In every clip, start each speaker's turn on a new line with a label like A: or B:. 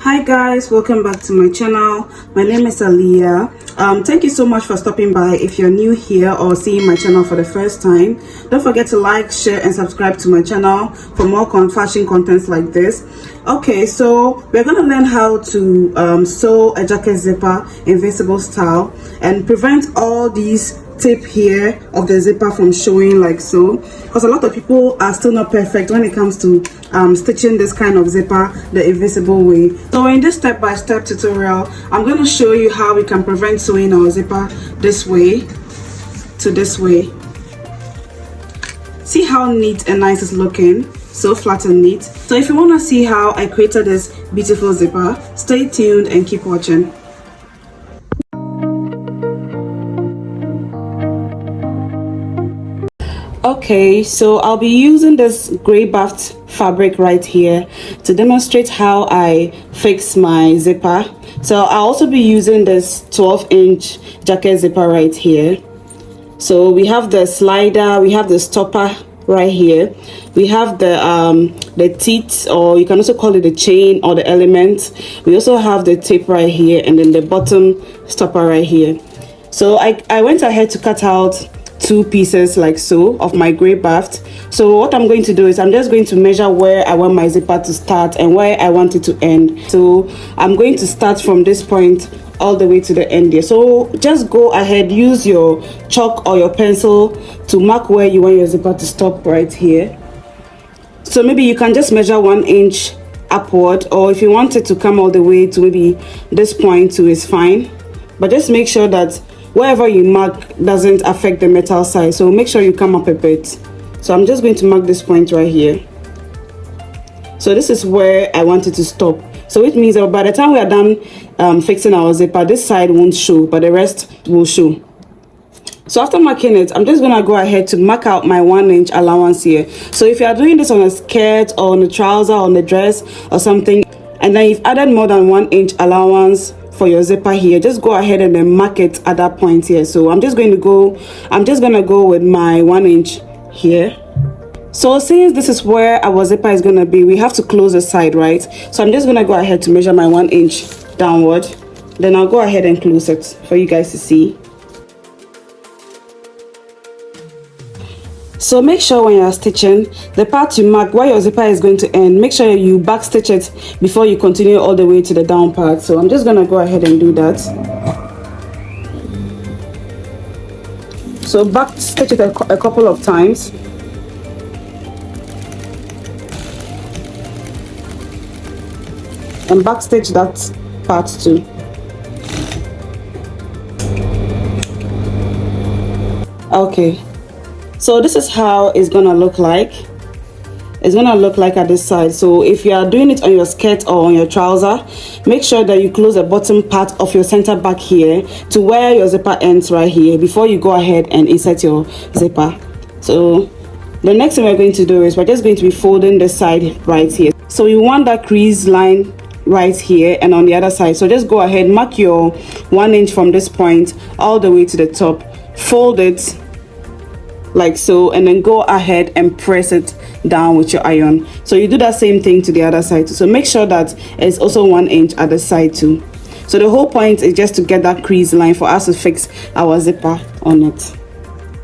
A: Hi guys, welcome back to my channel. My name is Aliyah. Thank you so much for stopping by. If you're new here or seeing my channel for the first time, don't forget to like, share and subscribe to my channel for more fashion contents like this. Okay, so we're going to learn how to sew a jacket zipper invisible style and prevent all these tip here of the zipper from showing like so, because a lot of people are still not perfect when it comes to stitching this kind of zipper the invisible way. So in this step-by-step tutorial, I'm going to show you how we can prevent sewing our zipper this way to this way. See how neat and nice it's looking, so flat and neat. So if you want to see how I created this beautiful zipper, stay tuned and keep watching. Okay, so I'll be using this gray baft fabric right here to demonstrate how I fix my zipper. So I'll also be using this 12-inch jacket zipper right here. So we have the slider, we have the stopper right here, we have the teeth, or you can also call it the chain or the element. We also have the tape right here, and then the bottom stopper right here. So I went ahead to cut out two pieces like so of my gray baft. So what I'm going to do is I'm just going to measure where I want my zipper to start and where I want it to end. So I'm going to start from this point all the way to the end here. So just go ahead, use your chalk or your pencil to mark where you want your zipper to stop right here. So maybe you can just measure 1 inch upward, or if you want it to come all the way to maybe this point too is fine, but just make sure that wherever you mark doesn't affect the metal side, so make sure you come up a bit. So I'm just going to mark this point right here. So this is where I want it to stop. So it means that by the time we are done fixing our zipper, this side won't show, but the rest will show. So after marking it, I'm just gonna go ahead to mark out my 1 inch allowance here. So if you are doing this on a skirt or on a trouser or on a dress or something, and then you've added more than 1 inch allowance for your zipper here, just go ahead and then mark it at that point here. So I'm just gonna go with my 1 inch here. So since this is where our zipper is gonna be, we have to close the side, right? So I'm just gonna go ahead to measure my 1 inch downward, then I'll go ahead and close it for you guys to see. So make sure when you're stitching, the part you mark where your zipper is going to end, make sure you back stitch it before you continue all the way to the down part. So I'm just gonna go ahead and do that. So back stitch it a couple of times. And back stitch that part too. Okay. So this is how it's gonna look like. It's gonna look like at this side. So if you are doing it on your skirt or on your trouser, make sure that you close the bottom part of your center back here to where your zipper ends right here before you go ahead and insert your zipper. So the next thing we're going to do is we're just going to be folding this side right here. So you want that crease line right here and on the other side. So just go ahead, mark your 1 inch from this point all the way to the top, fold it like so, and then go ahead and press it down with your iron. So you do that same thing to the other side too. So make sure that it's also 1 inch at the side too. So the whole point is just to get that crease line for us to fix our zipper on it.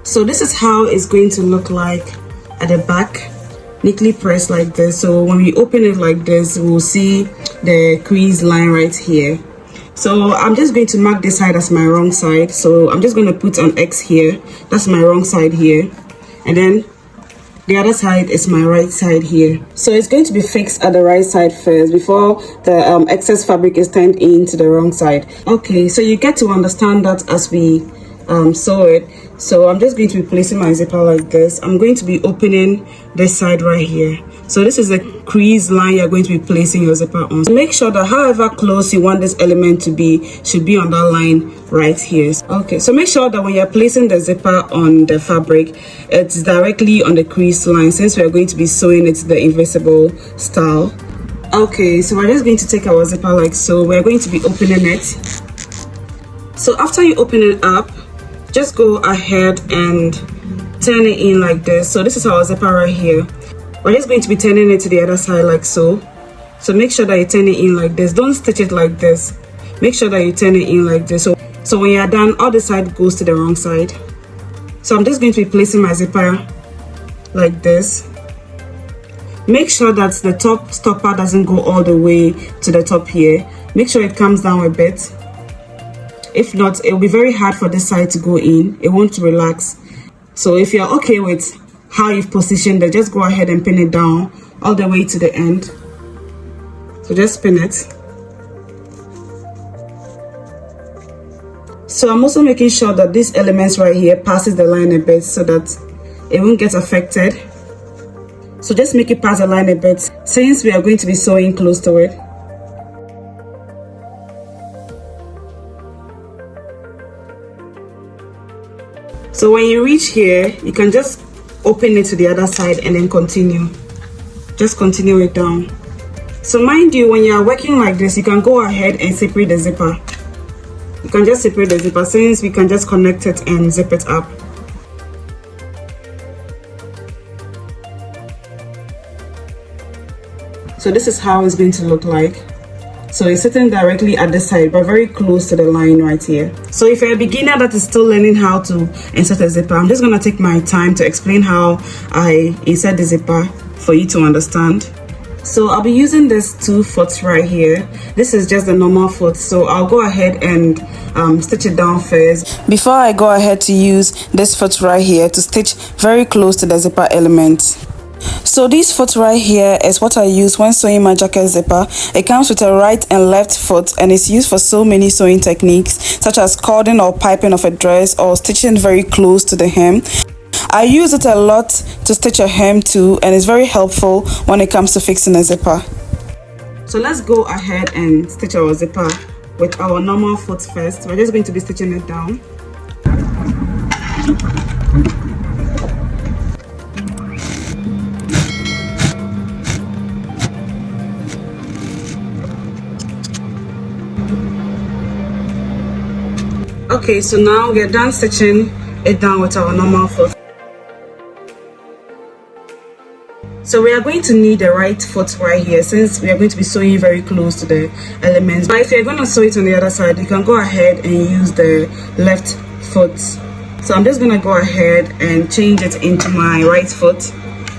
A: So this is how it's going to look like at the back, neatly pressed like this. So when we open it like this, we'll see the crease line right here. So I'm just going to mark this side as my wrong side. So I'm just going to put an X here. That's my wrong side here. And then the other side is my right side here. So it's going to be fixed at the right side first before the excess fabric is turned into the wrong side. Okay, so you get to understand that as we sew it. So I'm just going to be placing my zipper like this. I'm going to be opening this side right here. So this is the crease line you're going to be placing your zipper on. So make sure that however close you want this element to be should be on that line right here. Okay, so make sure that when you're placing the zipper on the fabric, it's directly on the crease line, since we're going to be sewing it the invisible style. Okay, so we're just going to take our zipper like so. We're going to be opening it. So after you open it up, just go ahead and turn it in like this. So this is our zipper right here. We're just going to be turning it to the other side like so. So make sure that you turn it in like this. Don't stitch it like this. Make sure that you turn it in like this. So when you're done, all the side goes to the wrong side. So I'm just going to be placing my zipper like this. Make sure that the top stopper doesn't go all the way to the top here. Make sure it comes down a bit. If not, it will be very hard for this side to go in. It won't relax. So if you're okay with how you've positioned it, just go ahead and pin it down all the way to the end. So just pin it. So I'm also making sure that these elements right here passes the line a bit so that it won't get affected. So just make it pass the line a bit since we are going to be sewing close to it. So when you reach here, you can just open it to the other side and then continue. Just continue it down. So mind you, when you are working like this, you can go ahead and separate the zipper. You can just separate the zipper since we can just connect it and zip it up. So this is how it's going to look like. So it's sitting directly at the side but very close to the line right here. So if you're a beginner that is still learning how to insert a zipper, I'm just going to take my time to explain how I insert the zipper for you to understand. So I'll be using this 2 foot right here. This is just the normal foot, so I'll go ahead and stitch it down first before I go ahead to use this foot right here to stitch very close to the zipper element. So this foot right here is what I use when sewing my jacket zipper. It comes with a right and left foot and it's used for so many sewing techniques such as cording or piping of a dress or stitching very close to the hem. I use it a lot to stitch a hem too, and it's very helpful when it comes to fixing a zipper. So let's go ahead and stitch our zipper with our normal foot first. We're just going to be stitching it down. Okay, so now we're done stitching it down with our normal foot. So we are going to need the right foot right here since we are going to be sewing very close to the elements. But if you're going to sew it on the other side, you can go ahead and use the left foot. So I'm just going to go ahead and change it into my right foot.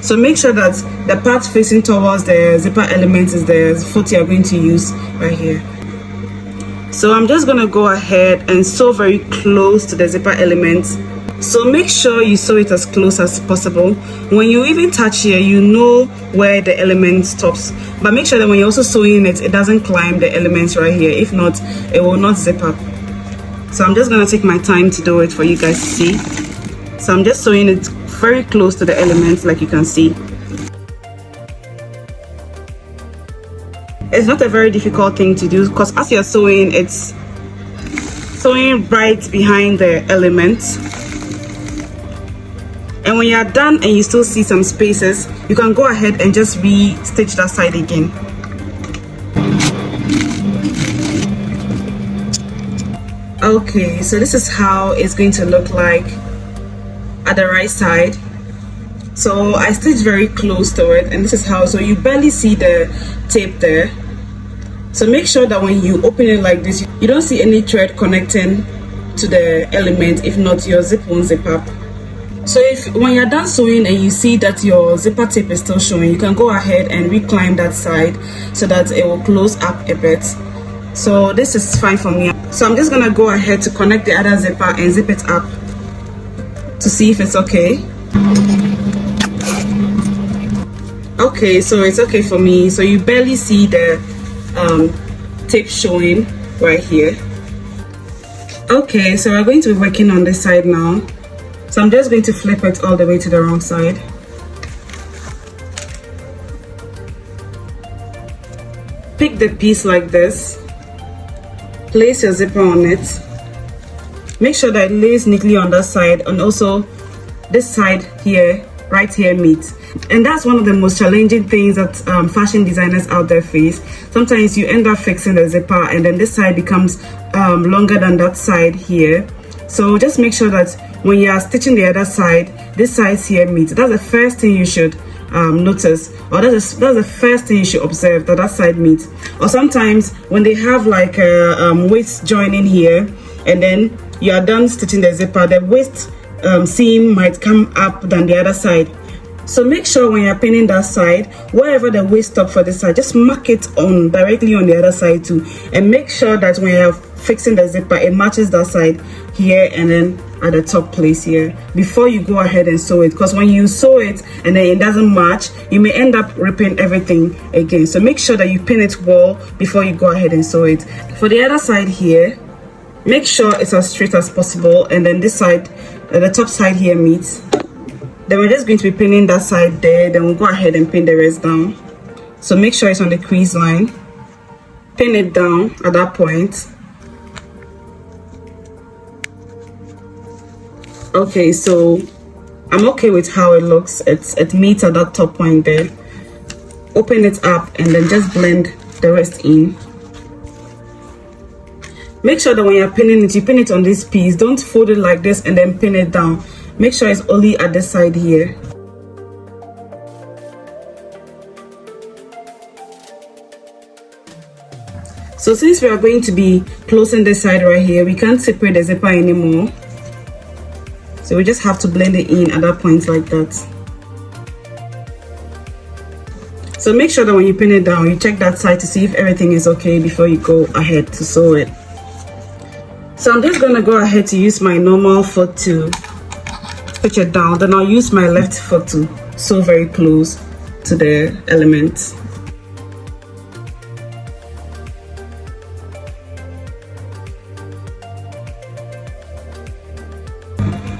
A: So make sure that the part facing towards the zipper element is the foot you're going to use right here. So I'm just going to go ahead and sew very close to the zipper element. So make sure you sew it as close as possible. When you even touch here, you know where the element stops. But make sure that when you're also sewing it, it doesn't climb the elements right here. If not, it will not zip up. So I'm just going to take my time to do it for you guys to see. So I'm just sewing it very close to the elements like you can see. It's not a very difficult thing to do because as you're sewing, it's sewing right behind the elements. And when you're done and you still see some spaces, you can go ahead and just re-stitch that side again. Okay, so this is how it's going to look like at the right side. So I stitched very close to it, and this is how, so you barely see the tape there. So make sure that when you open it like this, you don't see any thread connecting to the element. If not, your zip won't zip up. So if when you're done sewing and you see that your zipper tape is still showing, you can go ahead and reclimb that side so that it will close up a bit. So this is fine for me. So I'm just gonna go ahead to connect the other zipper and zip it up to see if it's okay. Okay, so it's okay for me. So you barely see the tape showing right here. Okay, so we're going to be working on this side now. So I'm just going to flip it all the way to the wrong side. Pick the piece like this. Place your zipper on it. Make sure that it lays neatly on that side, and also this side here, right here meets. And that's one of the most challenging things that fashion designers out there face. Sometimes you end up fixing the zipper and then this side becomes longer than that side here. So just make sure that when you are stitching the other side, this side here meets. That's the first thing you should notice, or that's the first thing you should observe, that side meets. Or sometimes when they have like a waist joining here, and then you are done stitching the zipper, the waist seam might come up than the other side. So make sure when you're pinning that side, wherever the waist stop for this side, just mark it on directly on the other side too, and make sure that when you're fixing the zipper, it matches that side here and then at the top place here before you go ahead and sew it, because when you sew it and then it doesn't match, you may end up ripping everything again. So make sure that you pin it well before you go ahead and sew it. For the other side here, make sure it's as straight as possible, and then this side, the top side here meets. Then we're just going to be pinning that side there, then we'll go ahead and pin the rest down. So make sure it's on the crease line, pin it down at that point. Okay, so I'm okay with how it looks. It meets at that top point there. Open it up and then just blend the rest in. Make sure that when you're pinning it, you pin it on this piece. Don't fold it like this and then pin it down. Make sure it's only at this side here. So since we are going to be closing this side right here, we can't separate the zipper anymore. So we just have to blend it in at that point like that. So make sure that when you pin it down, you check that side to see if everything is okay before you go ahead to sew it. So I'm just gonna go ahead to use my normal foot to pitch it down, then I'll use my left foot to sew very close to the element.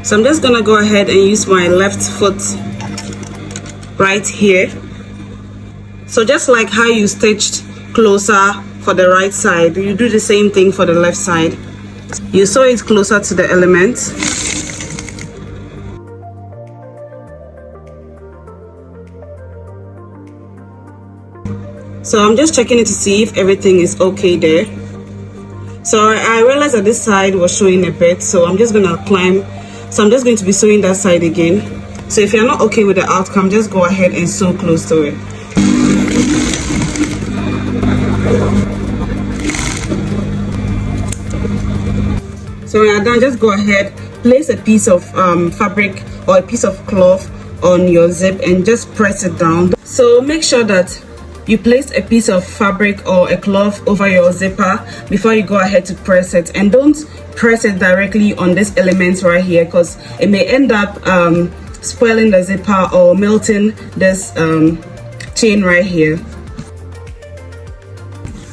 A: So I'm just gonna go ahead and use my left foot right here. So just like how you stitched closer for the right side, you do the same thing for the left side. You sew it closer to the element. So I'm just checking it to see if everything is okay there. So I realized that this side was showing a bit, so I'm just gonna climb. So I'm just going to be sewing that side again. So if you're not okay with the outcome, just go ahead and sew close to it. So when you're done, just go ahead, place a piece of fabric or a piece of cloth on your zip and just press it down. So make sure that you place a piece of fabric or a cloth over your zipper before you go ahead to press it, and don't press it directly on this element right here, because it may end up spoiling the zipper or melting this chain right here.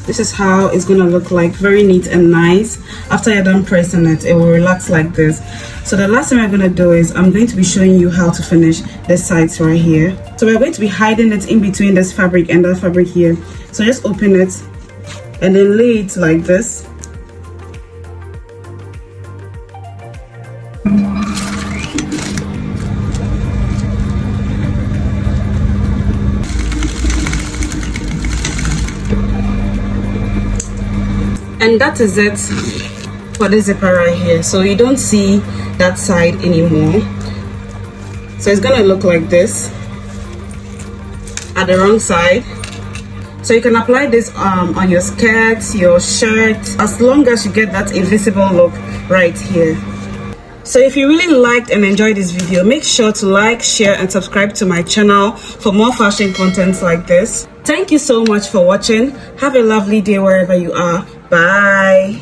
A: This is how it's gonna look like, very neat and nice. After you're done pressing it, it will relax like this. So the last thing we're gonna do is I'm going to be showing you how to finish the sides right here. So we're going to be hiding it in between this fabric and that fabric here. So just open it and then lay it like this. And that is it for the zipper right here. So you don't see that side anymore. So it's gonna look like this at the wrong side. So you can apply this on your skirts, your shirt, as long as you get that invisible look right here. So if you really liked and enjoyed this video, make sure to like, share and subscribe to my channel for more fashion contents like this. Thank you so much for watching. Have a lovely day wherever you are. Bye.